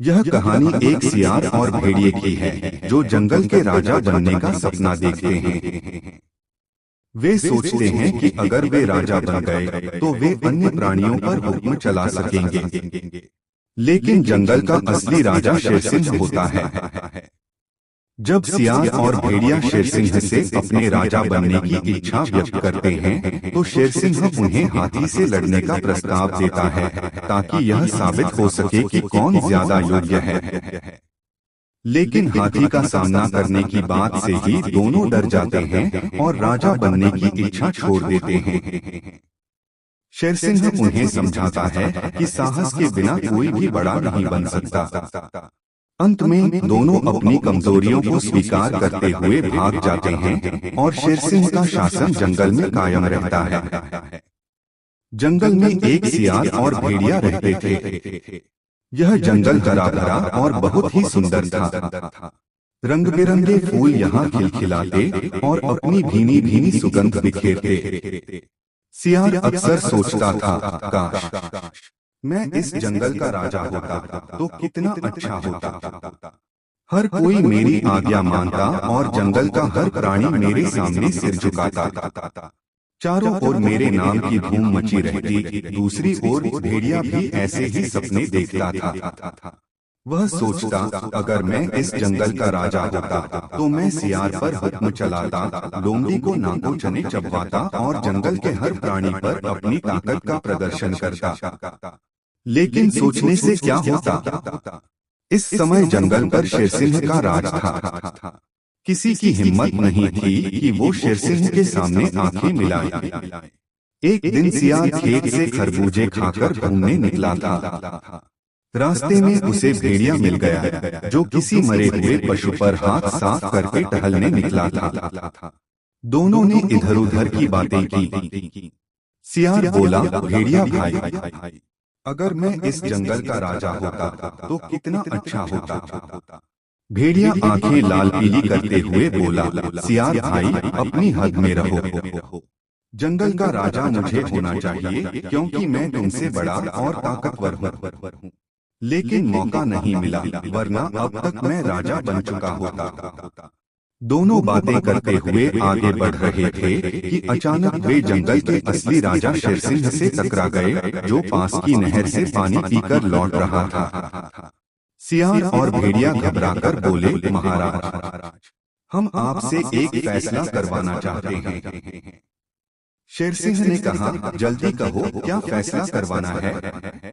यह कहानी एक सियार और भेड़िए की है जो जंगल के राजा बनने का सपना देखते हैं। वे सोचते हैं कि अगर वे राजा बन गए तो वे अन्य प्राणियों पर हुक्म चला सकेंगे। लेकिन जंगल का असली राजा शेरसिंह होता है। जब सियार और भेड़िया शेरसिंह से अपने राजा बनने की इच्छा व्यक्त करते हैं तो शेरसिंह उन्हें हाथी से लड़ने का प्रस्ताव देता है ताकि यह साबित हो सके कि कौन ज्यादा योग्य है। लेकिन हाथी का सामना करने की बात से ही दोनों डर जाते हैं और राजा बनने की इच्छा छोड़ देते हैं। शेरसिंह उन्हें समझाता है कि साहस के बिना कोई भी बड़ा नहीं बन सकता। अंत में दोनों अपनी कमजोरियों को स्वीकार करते हुए भाग जाते हैं और शेरसिंह का शासन जंगल में कायम रहता है। जंगल में एक सियार और भेड़िया रहते थे। यह जंगल हरा भरा और बहुत ही सुंदर था। रंग बिरंगे फूल यहाँ खिलखिलाते और अपनी भीनी भीनी सुगंध बिखेरते। सियार अक्सर सोचता था, काश मैं इस जंगल का राजा होता तो कितना अच्छा होता। हर कोई मेरी आज्ञा मानता और जंगल का हर प्राणी मेरे सामने सिर झुकाता। चारों ओर मेरे नाम की धूम मची रहती। दूसरी ओर भेड़िया भी ऐसे ही सपने देखता था। वह सोचता, अगर मैं इस जंगल का राजा होता तो मैं सियार पर हुक्म चलाता, लोमड़ी को नाको चने चबवाता और जंगल के हर प्राणी पर अपनी ताकत का प्रदर्शन करता। लेकिन सोचने से क्या होता? इस समय जंगल पर शेरसिंह का राज था। किसी की हिम्मत नहीं थी कि वो शेरसिंह के सामने आंखें मिलाए। एक दिन सियार खेत से खरबूजे खाकर घूमने निकला था। रास्ते में उसे भेड़िया मिल गया जो किसी मरे हुए पशु पर हाथ साफ करके टहलने निकला था। दोनों ने इधर उधर की बातें की। सियार बोला, भेड़िया भाई, अगर मैं इस जंगल का राजा होता तो कितना अच्छा होता। भेड़िया आंखें लाल पीली करते हुए बोला, सियार भाई, अपनी हद में रहो। जंगल का राजा मुझे होना चाहिए क्योंकि मैं तुमसे बड़ा और ताकतवर हूँ। लेकिन मौका नहीं मिला, वरना अब तक मैं राजा बन चुका होता। दोनों बातें करते हुए आगे बढ़ रहे थे कि अचानक वे जंगल के असली राजा शेरसिंह से टकरा गए जो पास की नहर से पानी पीकर लौट रहा था। सियार और भेड़िया घबराकर बोले, महाराज, हम आपसे एक फैसला करवाना चाहते हैं। शेरसिंह ने कहा, जल्दी कहो, क्या फैसला करवाना है?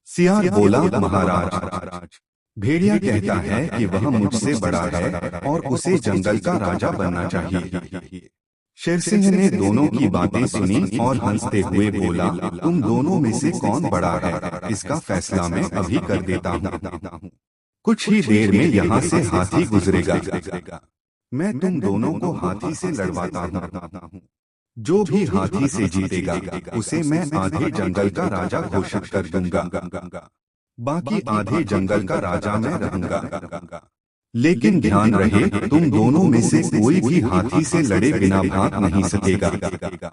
सियार बोला, महाराज, भेड़िया कहता है कि वह मुझसे बड़ा है और उसे जंगल का राजा बनना चाहिए। शेरसिंह ने दोनों की बातें सुनी और हंसते हुए बोला, तुम दोनों में से कौन बड़ा है, इसका फैसला मैं अभी कर देता हूँ। कुछ ही देर में यहाँ से हाथी गुजरेगा। मैं तुम दोनों को हाथी से लड़वाता हूँ। जो भी हाथी से जीतेगा उसे मैं आधे जंगल का राजा घोषित कर दूंगा। बाकी आधे जंगल का राजा मैं रहूंगा। लेकिन ध्यान रहे, तुम दोनों में से कोई भी हाथी से लड़े बिना भाग नहीं सकेगा।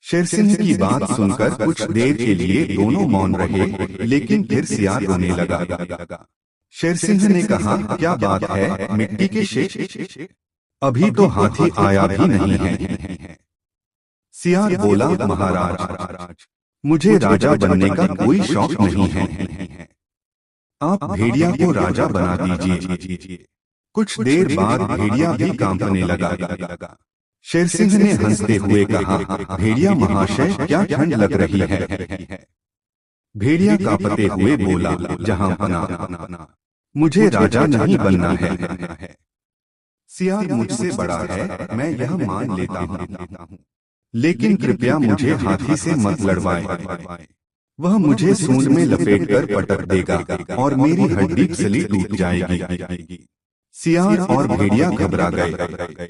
शेरसिंह की बात सुनकर कुछ देर के लिए दोनों मौन रहे, लेकिन फिर सियार रोने लगा। शेरसिंह ने कहा, क्या बात है मिट्टी के शेर, अभी तो हाथी आया भी नहीं है। सियार बोला, महाराज, मुझे राजा बनने का कोई शौक नहीं है। आप भेड़िया को राजा बना दीजिए। कुछ देर बाद भेड़िया भी कांपने लगा। शेरसिंह ने हंसते हुए कहा, भेड़िया महाशय, क्या ठंड लग रही है? भेड़िया कांपते हुए बोला, जहां पना, मुझे राजा नहीं बनना है। सियार मुझसे बड़ा है, मैं यह मान लेता हूँ, लेकिन कृपया मुझे हाथी से मत लड़वाएं। वह मुझे सूंड में लपेटकर पटक देगा और मेरी हड्डी पसली टूट जाएगी। सियार और भेड़िया घबरा गए।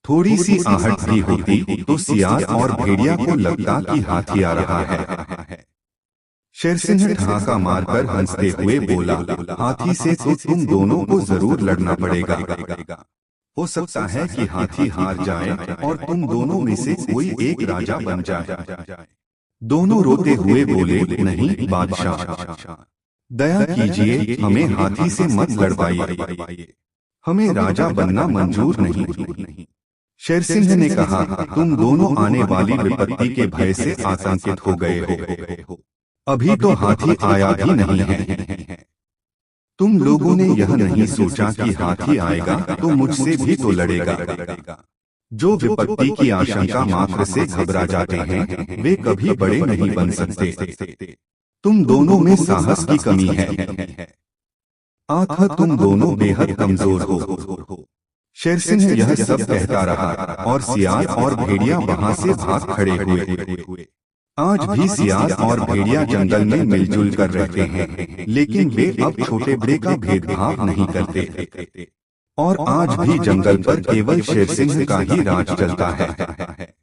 थोड़ी सी आहट भी होती तो सियार और भेड़िया को लगता कि हाथी आ रहा है। शेरसिंह ठहाका मारकर हंसते हुए बोला, हाथी से तो तुम दोनों को जरूर लड़ना पड़ेगा। हो सकता है कि हाथी हार जाए और तुम दोनों में से कोई एक राजा बन जाए। दोनों रोते हुए बोले, नहीं बादशाह, दया कीजिए, हमें हाथी से मत लड़वाइए, हमें राजा बनना मंजूर नहीं। शेरसिंह ने कहा, तुम दोनों आने वाली विपत्ति के भय से आतंकित हो गए हो। अभी तो हाथी आया भी नहीं है। तुम लोगों ने यह नहीं सोचा कि हाथी आएगा तो मुझसे भी तो लड़ेगा। जो विपत्ति की आशंका मात्र से घबरा जाते हैं, वे कभी बड़े नहीं बन सकते। तुम दोनों में साहस की कमी है। आखिर तुम दोनों बेहद कमजोर हो। शेरसिंह यह सब कहता रहा और सियार और भेड़िया वहां से भाग खड़े हुए। आज भी सियार और भेड़िया जंगल में मिलजुल कर रहते हैं, लेकिन वे अब छोटे बड़े का भेदभाव नहीं करते। और आज भी जंगल पर केवल शेरसिंह का ही राज चलता है।